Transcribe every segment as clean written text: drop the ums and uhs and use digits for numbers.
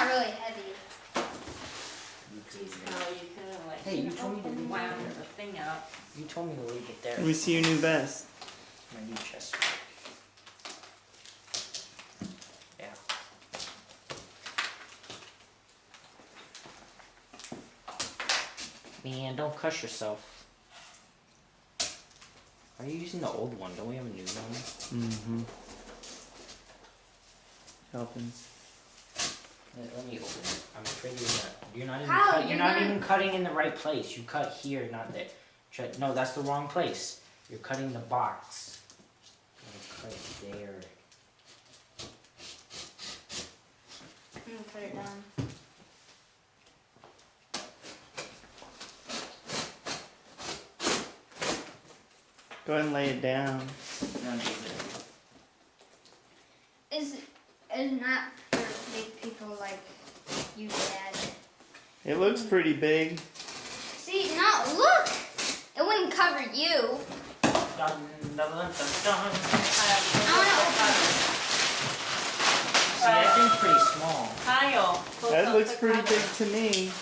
not really heavy. Jeez, no, you could have like. Hey, you told me to leave wound it the thing out. You told me to leave it there. Let me see your new vest. My new chest. Yeah. Man, don't cuss yourself. Are you using the old one? Don't we have a new one? Mm-hmm. Helping. Let me open it. I'm afraid you're not even How? you're not even cutting in the right place. You cut here, not there. No, that's the wrong place. You're cutting the box. I'm gonna cut it there. I'm gonna put it down. Go ahead and lay it down. No, leave it. Is not for big people like you, Dad. It looks pretty big. See, no, look! It wouldn't cover you. Dun, dun, dun, dun, dun. See, that thing's pretty small. Kyle. That looks pretty big to me. Oh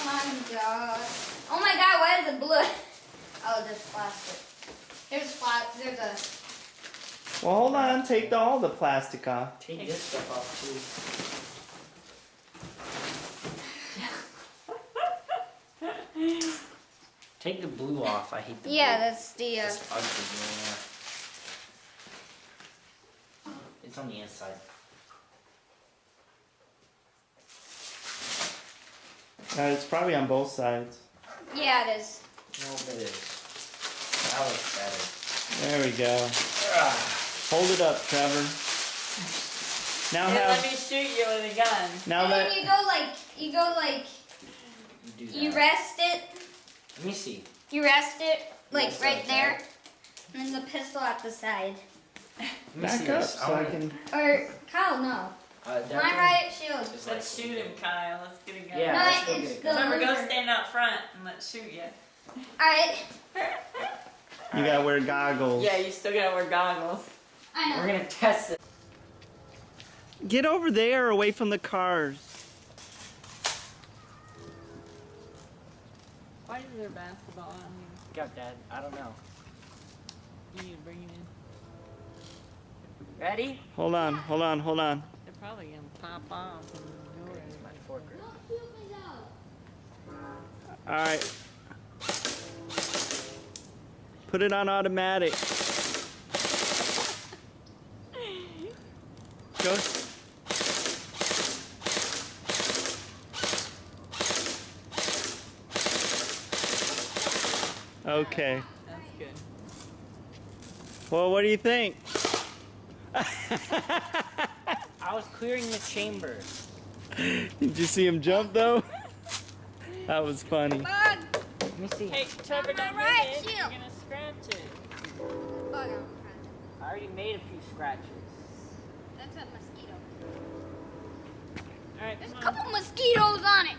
my god. Oh my god, why is it blue? Oh, there's plastic. There's a... Well, hold on. Take all the plastic off. Take this stuff off too. Take the blue off. I hate the Yeah, blue. that's the... It's ugly, yeah. It's on the inside. It's probably on both sides. Yeah, it is. No, it is. That looks better. There we go. Hold it up, Trevor. Now Let me shoot you with a gun. Now And that then you go like, Do that. you rest it. Let me see. You rest it, like, Rest right like there. that. And then the pistol at the side. Let me back see up this. so I can. Or, Kyle, no. That My thing riot shield. is like Let's shoot him, Kyle. Let's get a gun. Yeah, No, let's go it's get it. the- Trevor, go stand out front and let's shoot you. Alright. You gotta wear goggles. Yeah, you still gotta wear goggles. I know. We're gonna test it. Get over there, away from the cars. Why is there basketball on Got that. I don't know. here? You need to bring it in. Ready? Hold on, hold on, hold on. They're probably gonna pop off when you go in. My fork. All right. Put it on automatic. Go. Okay. That's good. Well, what do you think? I was clearing the chamber. Did you see him jump though? That was funny. Bug! Let me see. Hey, Trevor, don't my hit riot it. You're shield. gonna scratch it. Bug, I already made a few scratches. that's a mosquito. Alright, There's a come on. couple mosquitoes on it.